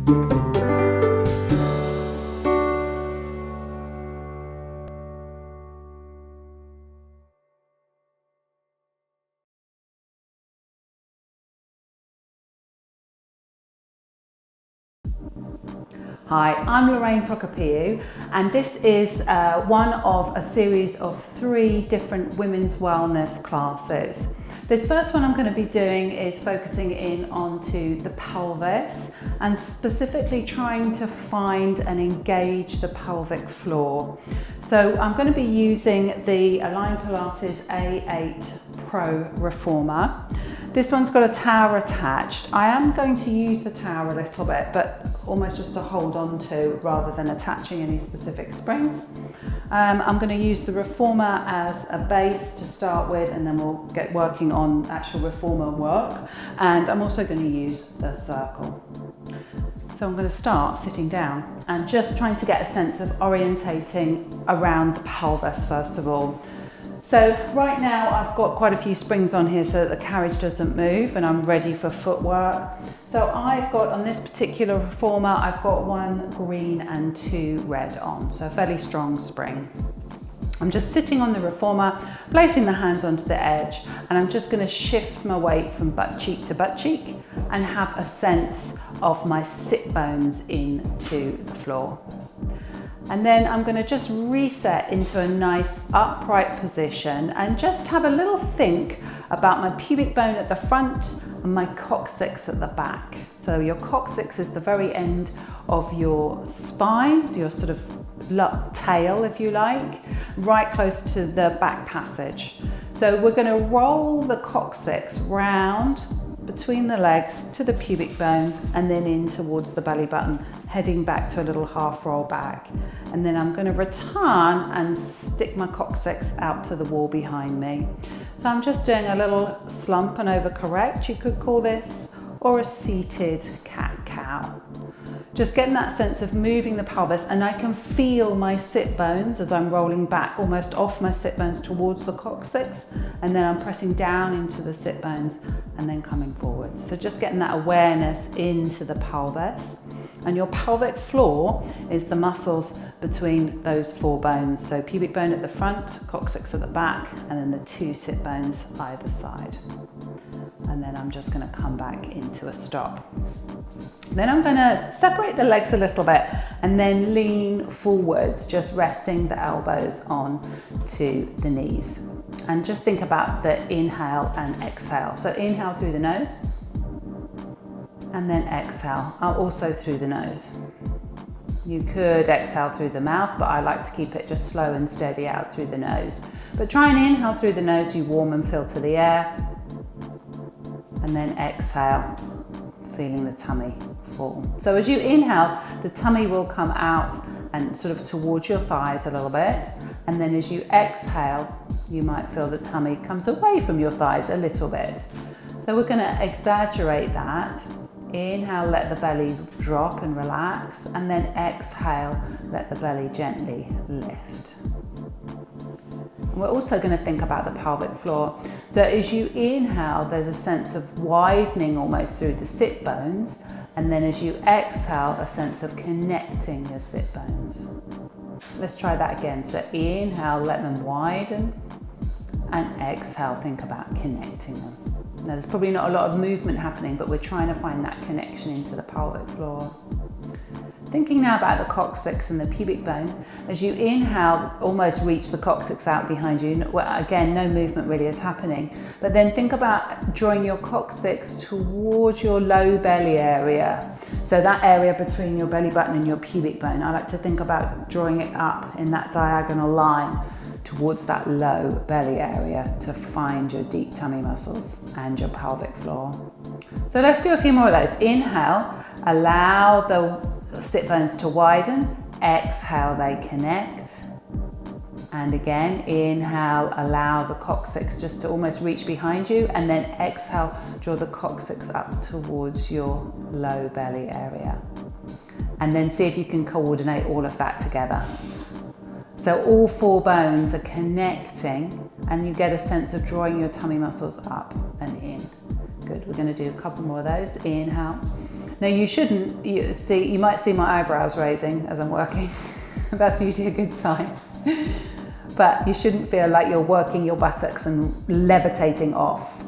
Hi, I'm Lorraine Prokopiou, and this is one of a series of 3 different women's wellness classes. This first one I'm going to be doing is focusing in onto the pelvis and specifically trying to find and engage the pelvic floor. So I'm going to be using the Align Pilates A8 Pro Reformer. This one's got a tower attached. I am going to use the tower a little bit, but almost just to hold on to rather than attaching any specific springs. I'm going to use the reformer as a base to start with, and then we'll get working on actual reformer work. And I'm also going to use the circle. So I'm going to start sitting down and just trying to get a sense of orientating around the pelvis first of all. So right now I've got quite a few springs on here so that the carriage doesn't move, and I'm ready for footwork. So I've got, on this particular reformer, I've got 1 green and 2 red on, so a fairly strong spring. I'm just sitting on the reformer, placing the hands onto the edge, and I'm just going to shift my weight from butt cheek to butt cheek and have a sense of my sit bones into the floor. And then I'm going to just reset into a nice upright position and just have a little think about my pubic bone at the front and my coccyx at the back. So your coccyx is the very end of your spine, your sort of tail, if you like, right close to the back passage. So we're going to roll the coccyx round between the legs to the pubic bone and then in towards the belly button, heading back to a little half roll back. And then I'm going to return and stick my coccyx out to the wall behind me. So I'm just doing a little slump and overcorrect, you could call this, or a seated cat-cow. Just getting that sense of moving the pelvis, and I can feel my sit bones as I'm rolling back almost off my sit bones towards the coccyx, and then I'm pressing down into the sit bones and then coming forward. So just getting that awareness into the pelvis. And your pelvic floor is the muscles between those 4 bones. So pubic bone at the front, coccyx at the back, and then the 2 sit bones either side. And then I'm just going to come back into a stop. Then I'm going to separate the legs a little bit and then lean forwards, just resting the elbows on to the knees. And just think about the inhale and exhale. So inhale through the nose and then exhale also through the nose. You could exhale through the mouth, but I like to keep it just slow and steady out through the nose. But try and inhale through the nose, you warm and filter the air. And then exhale, feeling the tummy fall. So as you inhale, the tummy will come out and sort of towards your thighs a little bit. And then as you exhale, you might feel the tummy comes away from your thighs a little bit. So we're going to exaggerate that. Inhale, let the belly drop and relax. And then exhale, let the belly gently lift. We're also going to think about the pelvic floor. So as you inhale, there's a sense of widening almost through the sit bones. And then as you exhale, a sense of connecting your sit bones. Let's try that again. So inhale, let them widen. And exhale, think about connecting them. Now there's probably not a lot of movement happening, but we're trying to find that connection into the pelvic floor. Thinking now about the coccyx and the pubic bone, as you inhale, almost reach the coccyx out behind you. Well, again, no movement really is happening. But then think about drawing your coccyx towards your low belly area. So that area between your belly button and your pubic bone. I like to think about drawing it up in that diagonal line towards that low belly area to find your deep tummy muscles and your pelvic floor. So let's do a few more of those. Inhale, allow the sit bones to widen. Exhale, they connect. And again, inhale, allow the coccyx just to almost reach behind you. And then exhale, draw the coccyx up towards your low belly area. And then see if you can coordinate all of that together. So all 4 bones are connecting and you get a sense of drawing your tummy muscles up and in. Good, we're going to do a couple more of those. Inhale. Now you shouldn't, you might see my eyebrows raising as I'm working. That's usually a good sign. But you shouldn't feel like you're working your buttocks and levitating off.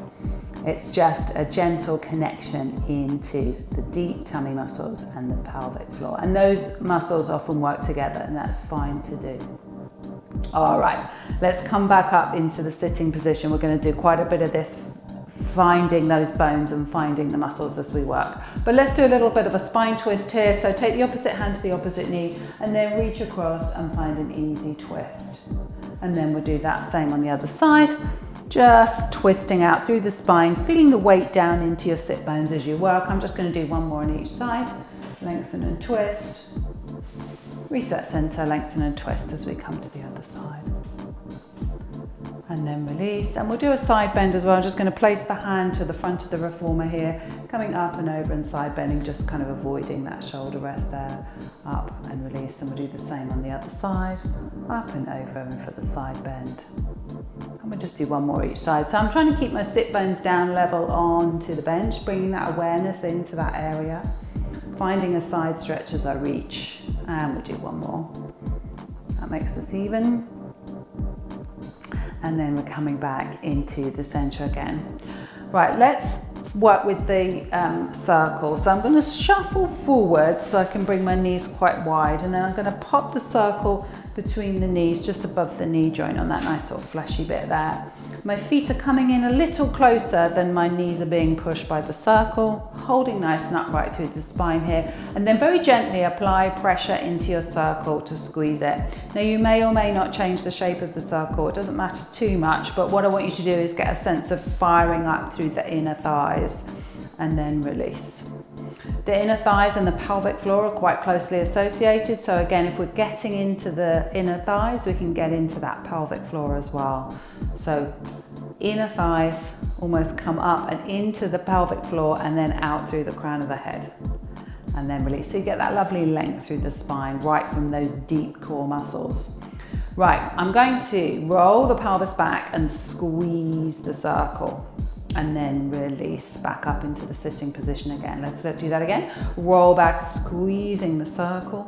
It's just a gentle connection into the deep tummy muscles and the pelvic floor. And those muscles often work together, and that's fine to do. All right, let's come back up into the sitting position. We're going to do quite a bit of this, finding those bones and finding the muscles as we work. But let's do a little bit of a spine twist here. So take the opposite hand to the opposite knee and then reach across and find an easy twist. And then we'll do that same on the other side. Just twisting out through the spine, feeling the weight down into your sit bones as you work. I'm just going to do one more on each side. Lengthen and twist. Reset center, lengthen and twist as we come to the other side. And then release. And we'll do a side bend as well. I'm just going to place the hand to the front of the reformer here, coming up and over and side bending, just kind of avoiding that shoulder rest there. Up and release. And we'll do the same on the other side. Up and over and for the side bend. And we'll just do one more each side. So I'm trying to keep my sit bones down level onto the bench, bringing that awareness into that area. Finding a side stretch as I reach. And we'll do one more. That makes us even. And then we're coming back into the center again. Right, let's work with the circle. So I'm going to shuffle forward so I can bring my knees quite wide, and then I'm going to pop the circle between the knees, just above the knee joint on that nice sort of fleshy bit there. My feet are coming in a little closer than my knees are being pushed by the circle, holding nice and upright through the spine here, and then very gently apply pressure into your circle to squeeze it. Now you may or may not change the shape of the circle, it doesn't matter too much, but what I want you to do is get a sense of firing up through the inner thighs and then release. The inner thighs and the pelvic floor are quite closely associated, so again, if we're getting into the inner thighs, we can get into that pelvic floor as well. So inner thighs almost come up and into the pelvic floor and then out through the crown of the head. And then release. So you get that lovely length through the spine, right from those deep core muscles. Right, I'm going to roll the pelvis back and squeeze the circle. And then release back up into the sitting position again. Let's do that again. Roll back, squeezing the circle,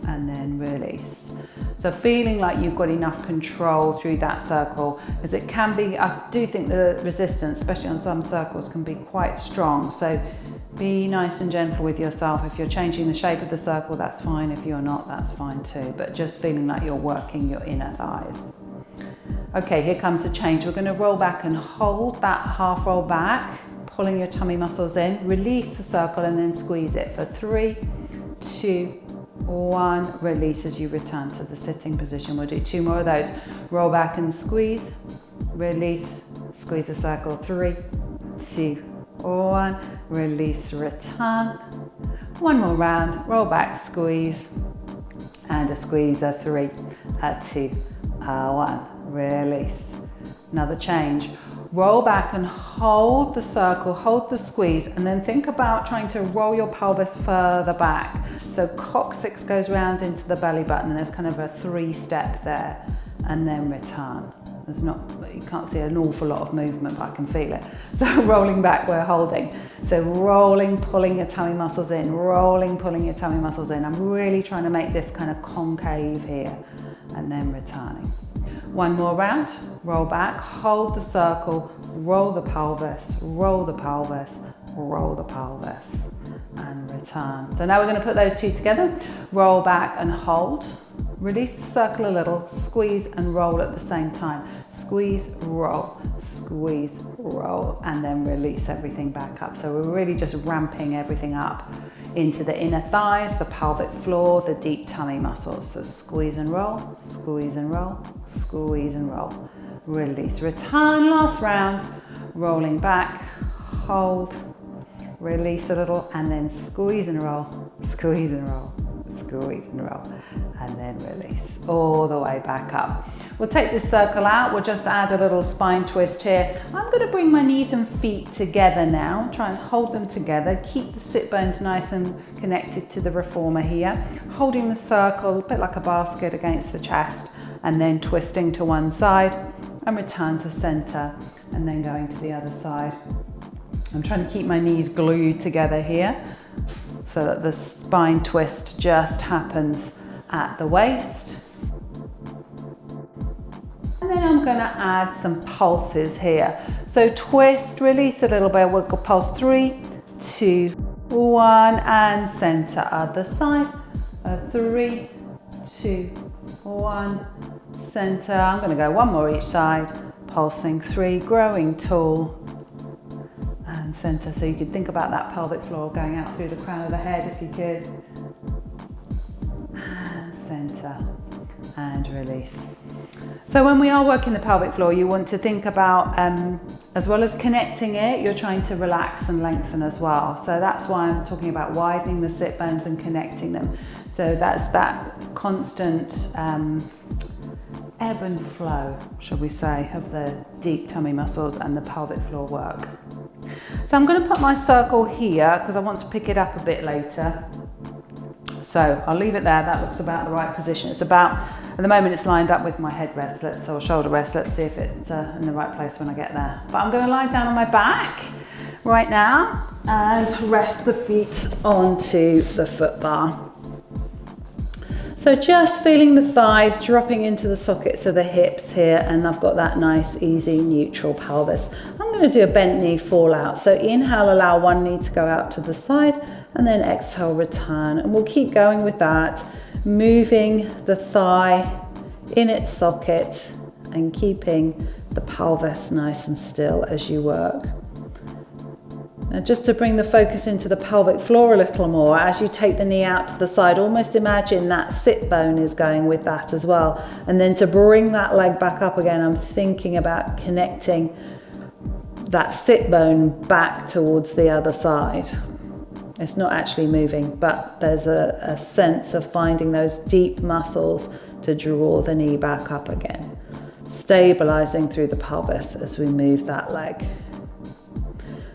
and then release. So feeling like you've got enough control through that circle, as it can be, I do think the resistance, especially on some circles, can be quite strong. So be nice and gentle with yourself. If you're changing the shape of the circle, that's fine. If you're not, that's fine too. But just feeling like you're working your inner thighs. Okay, here comes the change. We're going to roll back and hold that half roll back, pulling your tummy muscles in. Release the circle and then squeeze it for 3, 2, 1. Release as you return to the sitting position. We'll do 2 more of those. Roll back and squeeze. Release. Squeeze the circle. 3, 2, 1. Release. Return. 1 more round. Roll back. Squeeze. And a squeeze. A 3, a 2, a 1. Release. Another change. Roll back and hold the circle, hold the squeeze, and then think about trying to roll your pelvis further back. So coccyx goes round into the belly button, and there's kind of a 3-step there, and then return. You can't see an awful lot of movement, but I can feel it. So rolling back, we're holding. So rolling, pulling your tummy muscles in, rolling, pulling your tummy muscles in. I'm really trying to make this kind of concave here, and then returning. 1 more round, roll back, hold the circle, roll the pelvis, roll the pelvis, roll the pelvis, and return. So now we're going to put those 2 together. Roll back and hold. Release the circle a little, squeeze and roll at the same time. Squeeze, roll, and then release everything back up. So we're really just ramping everything up into the inner thighs, the pelvic floor, the deep tummy muscles. So squeeze and roll, squeeze and roll, squeeze and roll. Release, return, last round. Rolling back, hold, release a little, and then squeeze and roll, squeeze and roll, squeeze and roll, and then release all the way back up. We'll take this circle out. We'll just add a little spine twist here. I'm going to bring my knees and feet together now. Try and hold them together. Keep the sit bones nice and connected to the reformer here. Holding the circle, a bit like a basket against the chest, and then twisting to one side and return to center, and then going to the other side. I'm trying to keep my knees glued together here so that the spine twist just happens at the waist. And then I'm going to add some pulses here. So twist, release a little bit. We'll go pulse 3, 2, 1, and center other side. 3, 2, 1, center. I'm going to go one more each side. Pulsing 3, growing tall, and center. So you could think about that pelvic floor going out through the crown of the head if you could. And center, and release. So when we are working the pelvic floor, you want to think about, as well as connecting it, you're trying to relax and lengthen as well. So that's why I'm talking about widening the sit bones and connecting them. So that's that constant ebb and flow, shall we say, of the deep tummy muscles and the pelvic floor work. So I'm going to put my circle here because I want to pick it up a bit later. So I'll leave it there. That looks about the right position. It's about, at the moment it's lined up with my head rest, or shoulder rest. Let's see if it's in the right place when I get there. But I'm going to lie down on my back right now and rest the feet onto the foot bar. So just feeling the thighs dropping into the sockets of the hips here, and I've got that nice, easy, neutral pelvis. I'm going to do a bent knee fall out. So inhale, allow one knee to go out to the side, and then exhale, return. And we'll keep going with that, moving the thigh in its socket and keeping the pelvis nice and still as you work. Now just to bring the focus into the pelvic floor a little more, as you take the knee out to the side, almost imagine that sit bone is going with that as well. And then to bring that leg back up again, I'm thinking about connecting that sit bone back towards the other side. It's not actually moving, but there's a sense of finding those deep muscles to draw the knee back up again. Stabilizing through the pelvis as we move that leg.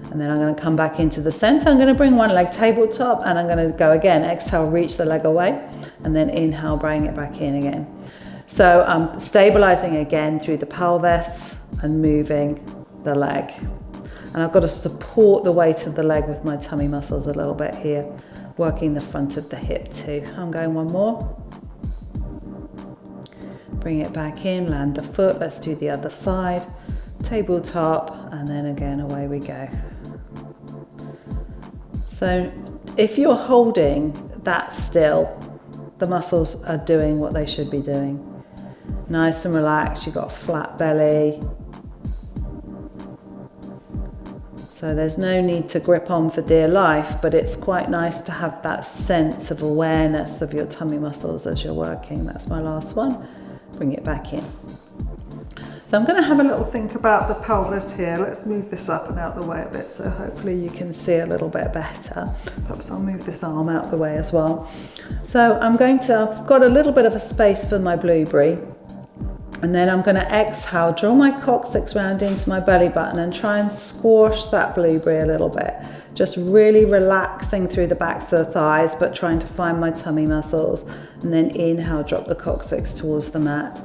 And then I'm going to come back into the center. I'm going to bring one leg tabletop, and I'm going to go again. Exhale, reach the leg away, and then inhale, bring it back in again. So I'm stabilizing again through the pelvis and moving the leg. And I've got to support the weight of the leg with my tummy muscles a little bit here, working the front of the hip too. I'm going one more. Bring it back in, land the foot. Let's do the other side. Tabletop, and then again, away we go. So if you're holding that still, the muscles are doing what they should be doing. Nice and relaxed, you've got a flat belly. So there's no need to grip on for dear life, but it's quite nice to have that sense of awareness of your tummy muscles as you're working. That's my last one. Bring it back in. So I'm going to have a little think about the pelvis here. Let's move this up and out the way a bit so hopefully you can see a little bit better. Perhaps I'll move this arm out the way as well. So I've got a little bit of a space for my blueberry, and then I'm going to exhale, draw my coccyx round into my belly button and try and squash that blueberry a little bit. Just really relaxing through the backs of the thighs, but trying to find my tummy muscles. And then inhale, drop the coccyx towards the mat.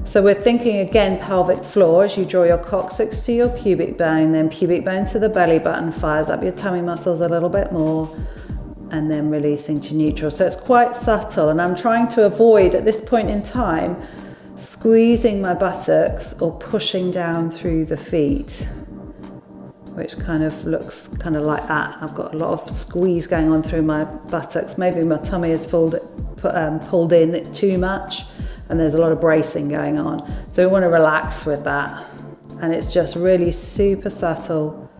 So we're thinking again pelvic floor as you draw your coccyx to your pubic bone, then pubic bone to the belly button, fires up your tummy muscles a little bit more, and then releasing to neutral. So it's quite subtle, and I'm trying to avoid at this point in time squeezing my buttocks or pushing down through the feet, which kind of looks kind of like that. I've got a lot of squeeze going on through my buttocks. Maybe my tummy is pulled in too much, and there's a lot of bracing going on. So we want to relax with that. And it's just really super subtle,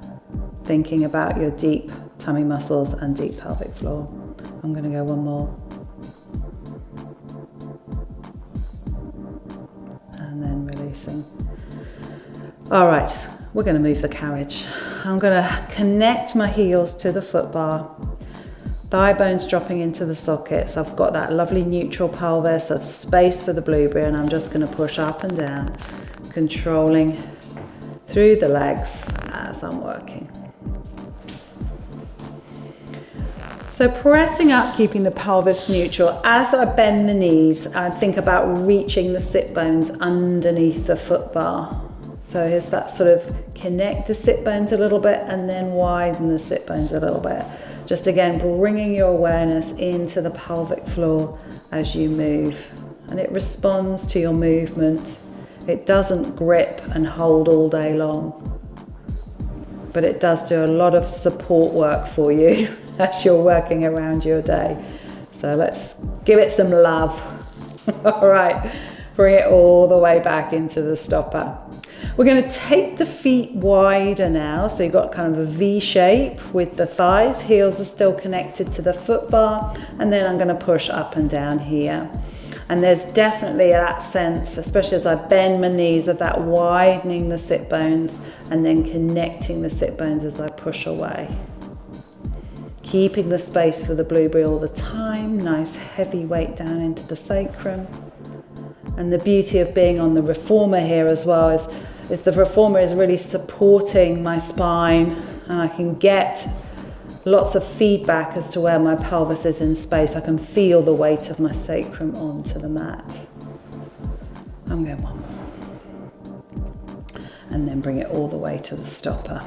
thinking about your deep tummy muscles and deep pelvic floor. I'm going to go one more. And then releasing. All right, we're going to move the carriage. I'm going to connect my heels to the foot bar. Thigh bones dropping into the sockets. I've got that lovely neutral pelvis, a space for the blueberry, and I'm just going to push up and down, controlling through the legs as I'm working. So pressing up, keeping the pelvis neutral. As I bend the knees, I think about reaching the sit bones underneath the foot bar. So here's that sort of connect the sit bones a little bit and then widen the sit bones a little bit. Just again, bringing your awareness into the pelvic floor as you move. And it responds to your movement. It doesn't grip and hold all day long. But it does do a lot of support work for you as you're working around your day. So let's give it some love. All right, bring it all the way back into the stopper. We're going to take the feet wider now. So you've got kind of a V shape with the thighs. Heels are still connected to the foot bar. And then I'm going to push up and down here. And there's definitely that sense, especially as I bend my knees, of that widening the sit bones and then connecting the sit bones as I push away. Keeping the space for the blueberry all the time, nice heavy weight down into the sacrum. And the beauty of being on the reformer here as well is the reformer is really supporting my spine, and I can get lots of feedback as to where my pelvis is in space. I can feel the weight of my sacrum onto the mat. I'm going one more. And then bring it all the way to the stopper.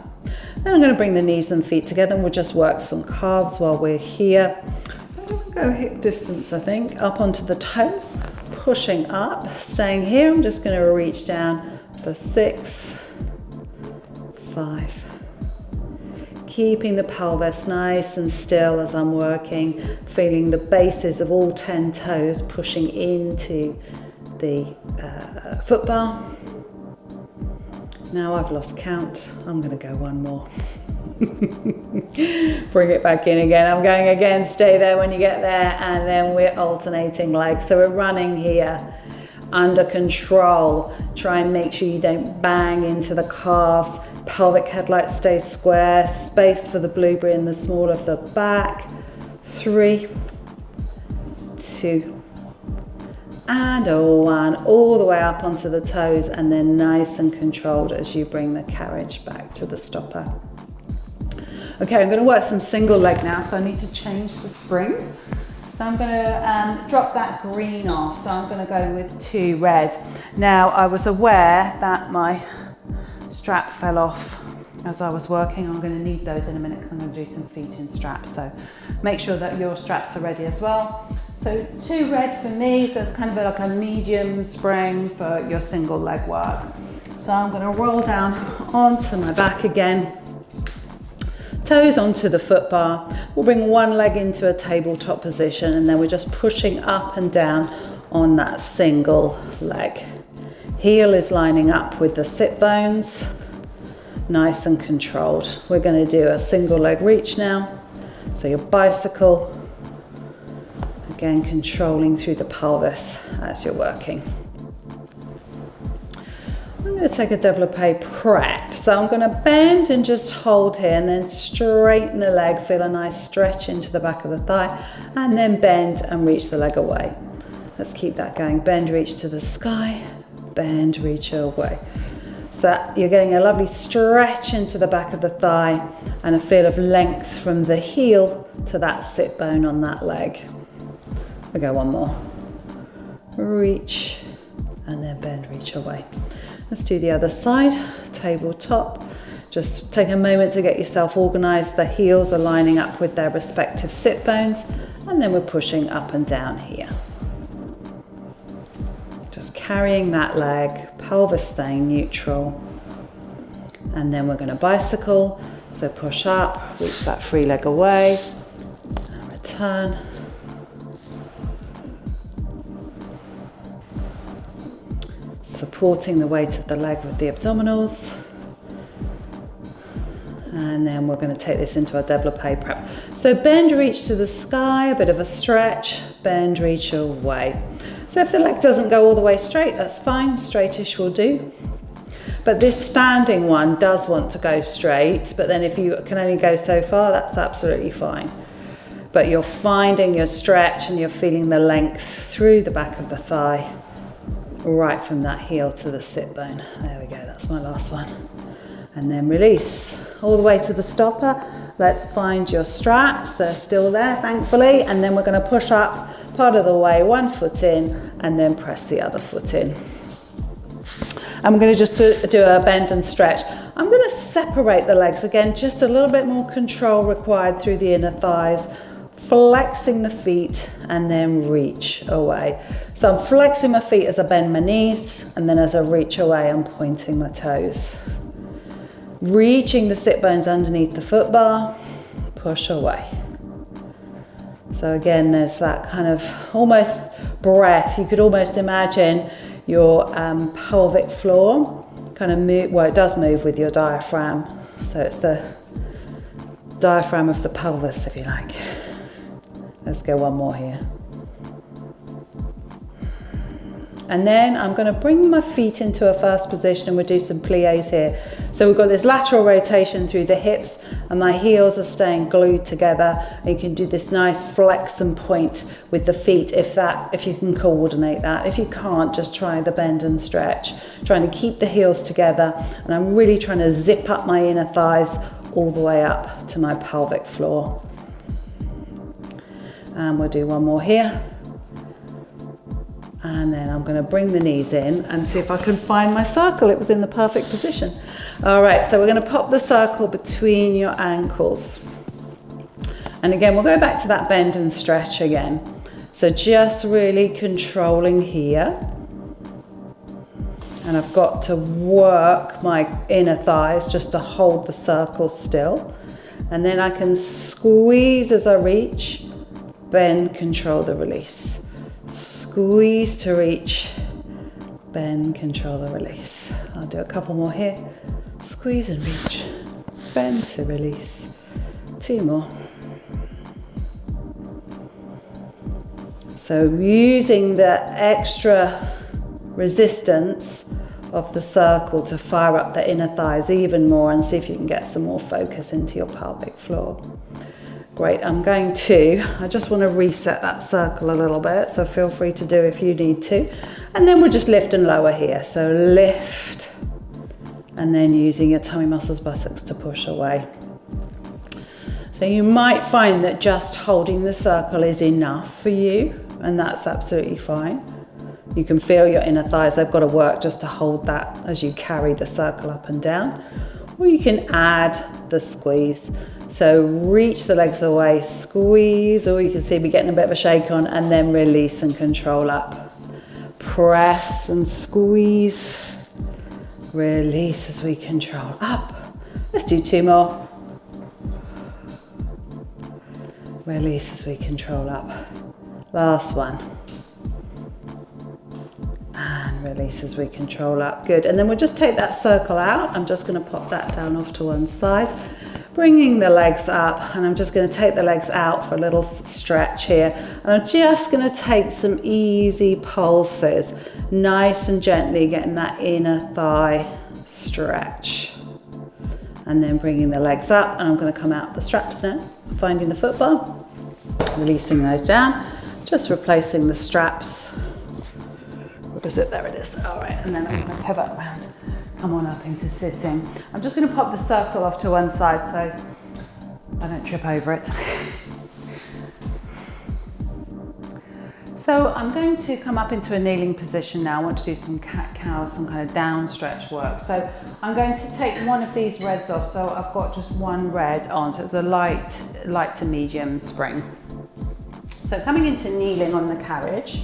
Then I'm going to bring the knees and feet together and we'll just work some calves while we're here. I don't go hip distance, I think, up onto the toes, pushing up, staying here. I'm just going to reach down for 6, 5. Keeping the pelvis nice and still as I'm working, feeling the bases of all 10 toes pushing into the foot bar. Now I've lost count, I'm going to go one more. Bring it back in again. I'm going again, stay there when you get there, and then we're alternating legs. So we're running here under control. Try and make sure you don't bang into the calves. Pelvic headlight stays square, space for the blueberry in the small of the back. 3, 2, and 1, all the way up onto the toes, and then nice and controlled as you bring the carriage back to the stopper. Okay, I'm going to work some single leg now, so I need to change the springs. So I'm going to drop that green off, so I'm going to go with 2 red. Now, I was aware that my strap fell off as I was working. I'm going to need those in a minute because I'm going to do some feet in straps, so make sure that your straps are ready as well. So 2 red for me, so it's kind of like a medium spring for your single leg work. So I'm going to roll down onto my back again, toes onto the foot bar. We'll bring one leg into a tabletop position, and then we're just pushing up and down on that single leg. Heel is lining up with the sit bones, nice and controlled. We're going to do a single leg reach now. So your bicycle, again controlling through the pelvis as you're working. I'm going to take a développé prep. So I'm going to bend and just hold here, and then straighten the leg, feel a nice stretch into the back of the thigh, and then bend and reach the leg away. Let's keep that going. Bend, reach to the sky, bend, reach away. So you're getting a lovely stretch into the back of the thigh and a feel of length from the heel to that sit bone on that leg. We'll go one more. Reach, and then bend, reach away. Let's do the other side, tabletop. Just take a moment to get yourself organized. The heels are lining up with their respective sit bones, and then we're pushing up and down here. Just carrying that leg, pelvis staying neutral. And then we're going to bicycle. So push up, reach that free leg away, and return. Supporting the weight of the leg with the abdominals. And then we're going to take this into our développé prep. So bend, reach to the sky, a bit of a stretch, bend, reach away. So if the leg doesn't go all the way straight, that's fine, straightish will do. But this standing one does want to go straight, but then if you can only go so far, that's absolutely fine. But you're finding your stretch and you're feeling the length through the back of the thigh, right from that heel to the sit bone. There we go, that's my last one. And then release all the way to the stopper. Let's find your straps, they're still there thankfully, and then we're going to push up part of the way, one foot in, and then press the other foot in. I'm going to just do a bend and stretch. I'm going to separate the legs again, just a little bit more control required through the inner thighs, flexing the feet and then reach away. So I'm flexing my feet as I bend my knees, and then as I reach away, I'm pointing my toes. Reaching the sit bones underneath the foot bar, push away. So again, there's that kind of almost breath. You could almost imagine your pelvic floor kind of move, well, it does move with your diaphragm. So it's the diaphragm of the pelvis, if you like. Let's go one more here. And then I'm going to bring my feet into a first position, and we'll do some pliés here. So we've got this lateral rotation through the hips, and my heels are staying glued together. And you can do this nice flex and point with the feet if you can coordinate that. If you can't, just try the bend and stretch. Trying to keep the heels together, and I'm really trying to zip up my inner thighs all the way up to my pelvic floor. And we'll do one more here. And then I'm going to bring the knees in and see if I can find my circle. It was in the perfect position. All right, so we're going to pop the circle between your ankles. And again, we'll go back to that bend and stretch again. So just really controlling here. And I've got to work my inner thighs just to hold the circle still. And then I can squeeze as I reach, bend, control the release. Squeeze to reach, bend, control the release. I'll do a couple more here. Squeeze and reach, bend to release. 2 more. So using the extra resistance of the circle to fire up the inner thighs even more, and see if you can get some more focus into your pelvic floor. Great, I just want to reset that circle a little bit, so feel free to do if you need to. And then we'll just lift and lower here. So lift, and then using your tummy muscles, buttocks to push away. So you might find that just holding the circle is enough for you, and that's absolutely fine. You can feel your inner thighs, they've got to work just to hold that as you carry the circle up and down. Or you can add the squeeze. So reach the legs away, squeeze, or you can see me getting a bit of a shake on, and then release and control up. Press and squeeze, release as we control up. Let's do 2 more. Release as we control up. Last one. And release as we control up. Good. And then we'll just take that circle out. I'm just going to pop that down off to one side. Bringing the legs up, and I'm just going to take the legs out for a little stretch here. And I'm just going to take some easy pulses, nice and gently getting that inner thigh stretch. And then bringing the legs up, and I'm going to come out the straps now, finding the foot bar, releasing those down, just replacing the straps. What is it? There it is. All right, and then I'm going to pivot around. Come on up into sitting. I'm just going to pop the circle off to one side so I don't trip over it. So I'm going to come up into a kneeling position now. I want to do some cat-cow, some kind of down stretch work. So I'm going to take one of these reds off. So I've got just one red on, so it's a light to medium spring. So coming into kneeling on the carriage,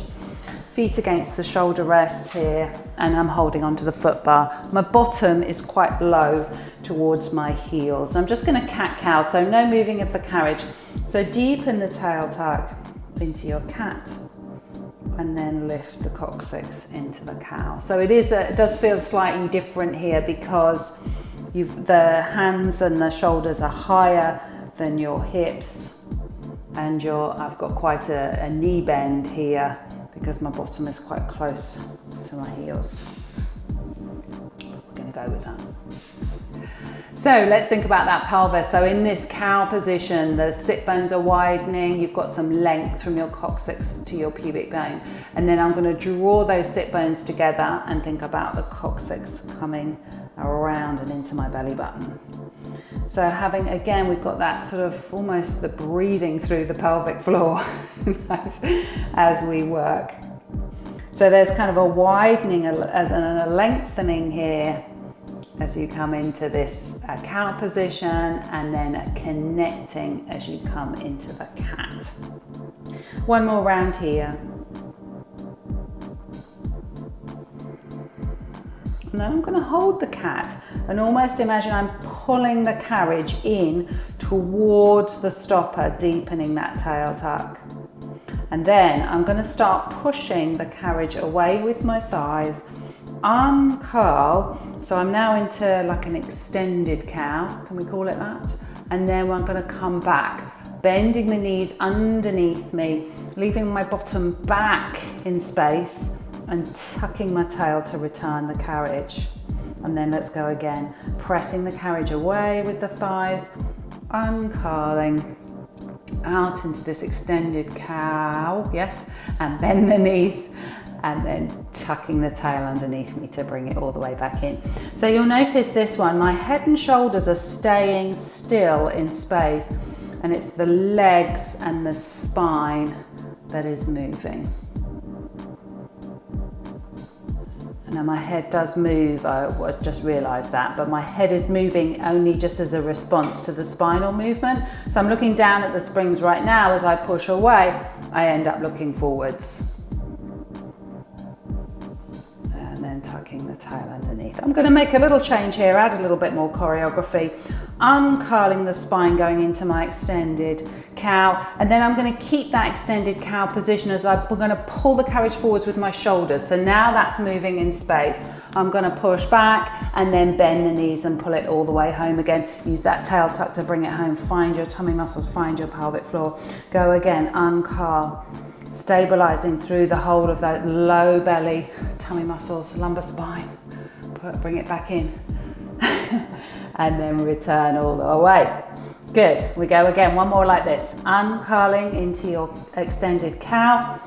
feet against the shoulder rest here, and I'm holding onto the foot bar. My bottom is quite low towards my heels. I'm just going to cat-cow, so no moving of the carriage. So deepen the tail tuck into your cat, and then lift the coccyx into the cow. So it does feel slightly different here because the hands and the shoulders are higher than your hips, and I've got quite a knee bend here because my bottom is quite close to my heels. We're going to go with that. So let's think about that pelvis. So in this cow position, the sit bones are widening. You've got some length from your coccyx to your pubic bone. And then I'm going to draw those sit bones together and think about the coccyx coming around and into my belly button. So again, we've got that sort of almost the breathing through the pelvic floor as we work. So there's kind of a widening as a lengthening here as you come into this cow position, and then a connecting as you come into the cat. One more round here. And then I'm going to hold the cat and almost imagine I'm pulling the carriage in towards the stopper, deepening that tail tuck. And then I'm going to start pushing the carriage away with my thighs, uncurl. So I'm now into like an extended cow, can we call it that? And then I'm going to come back, bending the knees underneath me, leaving my bottom back in space and tucking my tail to return the carriage. And then let's go again, pressing the carriage away with the thighs, uncurling out into this extended cow, yes, and bend the knees, and then tucking the tail underneath me to bring it all the way back in. So you'll notice this one, my head and shoulders are staying still in space, and it's the legs and the spine that is moving. Now my head does move, I just realised that, but my head is moving only just as a response to the spinal movement. So I'm looking down at the springs right now. As I push away, I end up looking forwards. And then tucking the tail underneath. I'm going to make a little change here, add a little bit more choreography. Uncurling the spine, going into my extended cow, and then I'm going to keep that extended cow position as I'm going to pull the carriage forwards with my shoulders. So now that's moving in space. I'm going to push back and then bend the knees and pull it all the way home again. Use that tail tuck to bring it home. Find your tummy muscles, find your pelvic floor. Go again, uncurl, stabilizing through the whole of that low belly, tummy muscles, lumbar spine. Bring it back in. And then return all the way. Good, we go again, one more like this. Uncurling into your extended cow,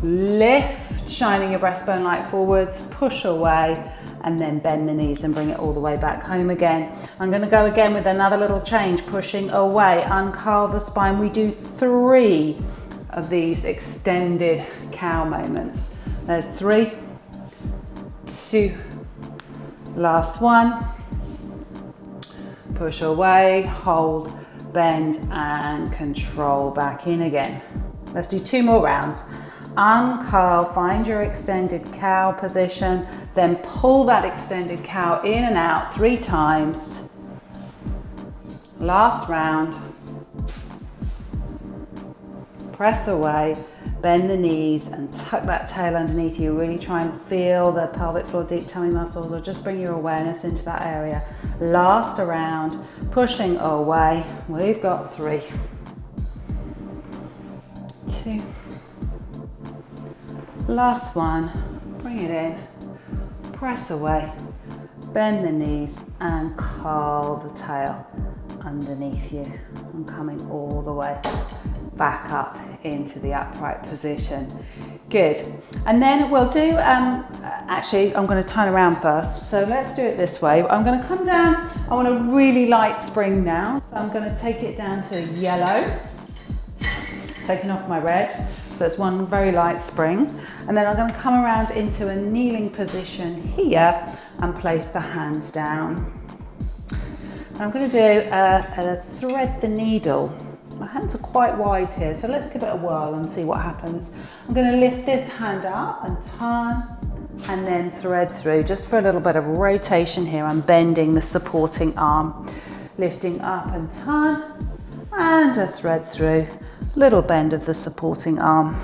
lift, shining your breastbone light forwards, push away, and then bend the knees and bring it all the way back home again. I'm going to go again with another little change, pushing away, uncurl the spine. We do 3 of these extended cow moments. There's 3, 2, last one. Push away, hold, bend, and control back in again. Let's do 2 more rounds. Uncurl, find your extended cow position, then pull that extended cow in and out 3 times. Last round. Press away, bend the knees and tuck that tail underneath you. Really try and feel the pelvic floor, deep tummy muscles, or just bring your awareness into that area. Last round, pushing away. We've got 3, 2, last one. Bring it in, press away, bend the knees and curl the tail underneath you. And coming all the way back up into the upright position. Good. And then we'll do, actually I'm going to turn around first. So let's do it this way. I'm going to come down, I want a really light spring now. So I'm going to take it down to yellow, taking off my red. So it's one very light spring. And then I'm going to come around into a kneeling position here and place the hands down. And I'm going to do a thread the needle. My hands are quite wide here, so let's give it a whirl and see what happens. I'm going to lift this hand up and turn and then thread through, just for a little bit of rotation here. I'm bending the supporting arm, lifting up and turn and a thread through, little bend of the supporting arm.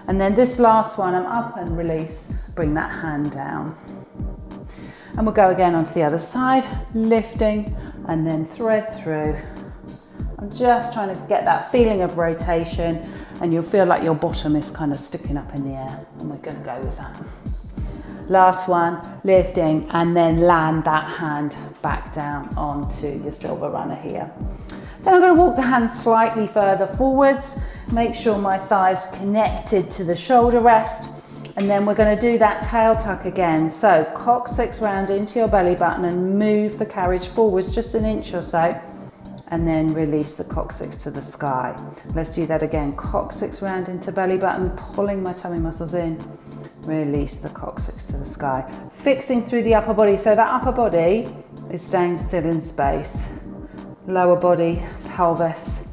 And then this last one, I'm up and release, bring that hand down. And we'll go again onto the other side, lifting and then thread through. I'm just trying to get that feeling of rotation, and you'll feel like your bottom is kind of sticking up in the air, and we're going to go with that. Last one, lifting and then land that hand back down onto your silver runner here. Then I'm going to walk the hand slightly further forwards, make sure my thighs connected to the shoulder rest, and then we're going to do that tail tuck again. So coccyx round into your belly button and move the carriage forwards just an inch or so, and then release the coccyx to the sky. Let's do that again. Coccyx round into belly button, pulling my tummy muscles in, Release the coccyx to the sky. Fixing through the upper body, so that upper body is staying still in space. Lower body, pelvis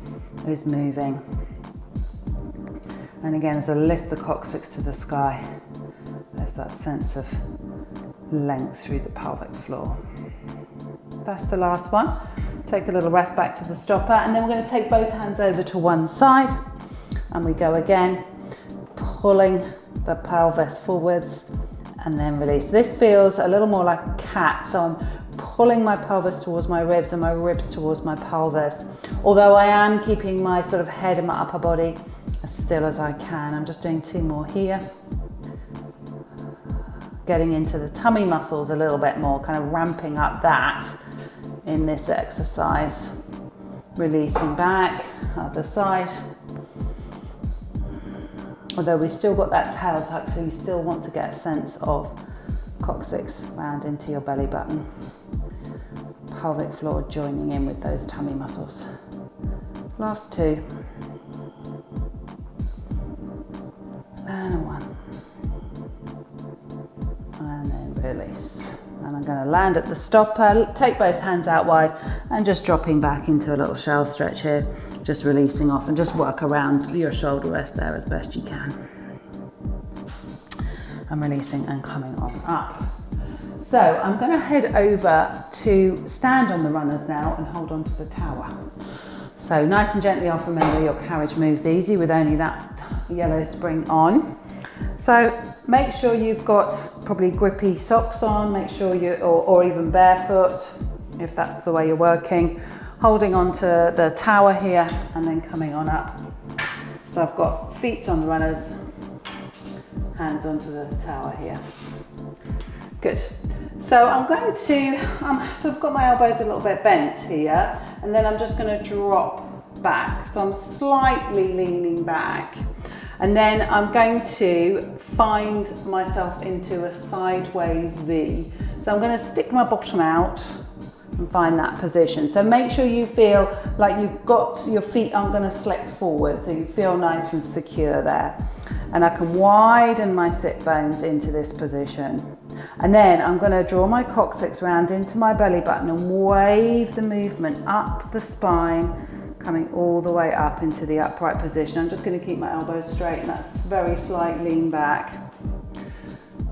is moving. And again, as I lift the coccyx to the sky, there's that sense of length through the pelvic floor. That's the last one. Take a little rest back to the stopper, and then we're going to take both hands over to one side, and we go again, pulling the pelvis forwards and then release. This feels a little more like a cat, so I'm pulling my pelvis towards my ribs and my ribs towards my pelvis. Although I am keeping my sort of head and my upper body as still as I can. I'm just doing 2 more here. Getting into the tummy muscles a little bit more, kind of ramping up that in this exercise. Releasing back, other side. Although we still got that tail tuck, so you still want to get a sense of coccyx round into your belly button. Pelvic floor joining in with those tummy muscles. Last 2. And 1. And then release. And I'm going to land at the stopper, take both hands out wide and just dropping back into a little shell stretch here, just releasing off, and just work around your shoulder rest there as best you can. I'm releasing and coming on up. So I'm going to head over to stand on the runners now and hold on to the tower. So nice and gently off. Remember, your carriage moves easy with only that yellow spring on. So make sure you've got probably grippy socks on, make sure or even barefoot, if that's the way you're working. Holding on to the tower here and then coming on up. So I've got feet on the runners, hands onto the tower here. Good. So I'm going to, so I've got my elbows a little bit bent here, and then I'm just going to drop back. So I'm slightly leaning back. And then I'm going to find myself into a sideways V. So I'm going to stick my bottom out and find that position. So make sure you feel like you've got, your feet aren't going to slip forward, so you feel nice and secure there. And I can widen my sit bones into this position. And then I'm going to draw my coccyx round into my belly button and wave the movement up the spine, coming all the way up into the upright position. I'm just going to keep my elbows straight, and that's very slight lean back.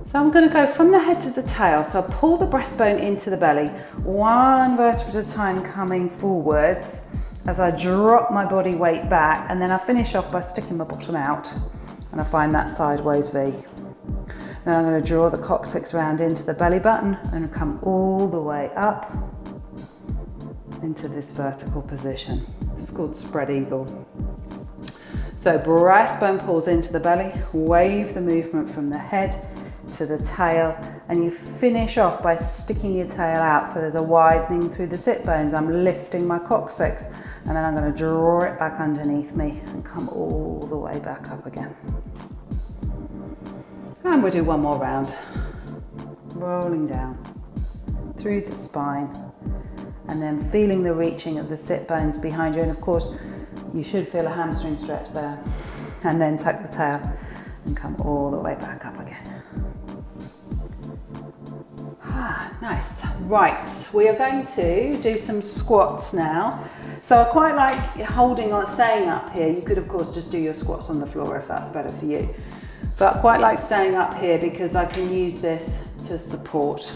So I'm going to go from the head to the tail. So I pull the breastbone into the belly, 1 vertebra at a time coming forwards as I drop my body weight back, and then I finish off by sticking my bottom out and I find that sideways V. Now I'm going to draw the coccyx round into the belly button and come all the way up into this vertical position. It's called spread eagle. So breastbone pulls into the belly, wave the movement from the head to the tail, and you finish off by sticking your tail out. So there's a widening through the sit bones. I'm lifting my coccyx, and then I'm going to draw it back underneath me and come all the way back up again. And we'll do 1 more round. Rolling down through the spine, and then feeling the reaching of the sit bones behind you. And of course, you should feel a hamstring stretch there. And then tuck the tail and come all the way back up again. Nice. Right, we are going to do some squats now. So I quite like holding on, staying up here. You could of course just do your squats on the floor if that's better for you. But I quite like staying up here because I can use this to support.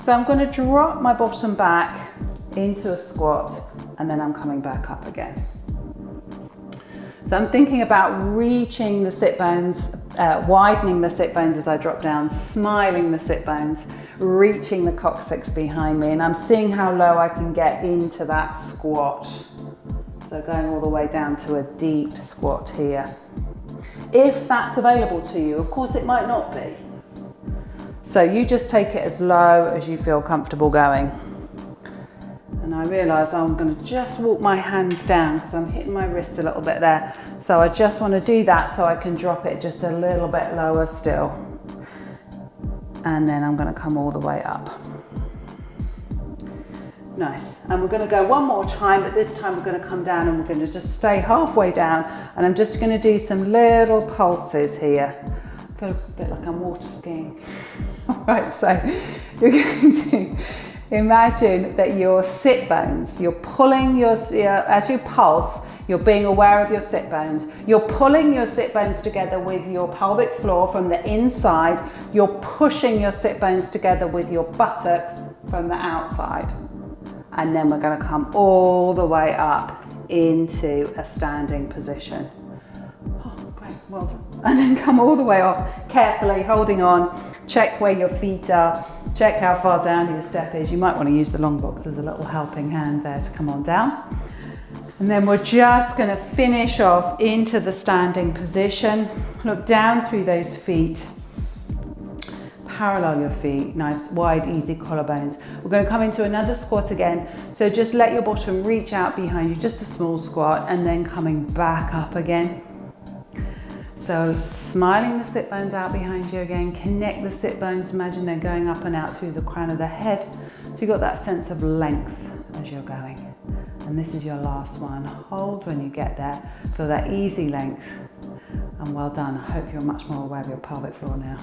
So I'm going to drop my bottom back into a squat, and then I'm coming back up again. So I'm thinking about reaching the sit bones, widening the sit bones as I drop down, smiling the sit bones, reaching the coccyx behind me, and I'm seeing how low I can get into that squat. So going all the way down to a deep squat here. If that's available to you, of course it might not be. So you just take it as low as you feel comfortable going. And I realise I'm going to just walk my hands down because I'm hitting my wrists a little bit there. So I just want to do that so I can drop it just a little bit lower still. And then I'm going to come all the way up. Nice. And we're going to go 1 more time, but this time we're going to come down and we're going to just stay halfway down. And I'm just going to do some little pulses here. feel a bit like I'm water skiing. Right, so you're going to imagine that your sit bones, you're pulling as you pulse, you're being aware of your sit bones. You're pulling your sit bones together with your pelvic floor from the inside. You're pushing your sit bones together with your buttocks from the outside. And then we're going to come all the way up into a standing position. Oh, great, well done. And then come all the way off, carefully holding on. Check where your feet are. Check how far down your step is. You might want to use the long box as a little helping hand there to come on down. And then we're just going to finish off into the standing position. Look down through those feet. Parallel your feet, nice wide easy collarbones. We're going to come into another squat again, so just let your bottom reach out behind you, just a small squat, and then coming back up again. So smiling the sit bones out behind you again, connect the sit bones, imagine they're going up and out through the crown of the head, so you've got that sense of length as you're going. And this is your last one. Hold when you get there, feel that easy length, and well done. I hope you're much more aware of your pelvic floor now.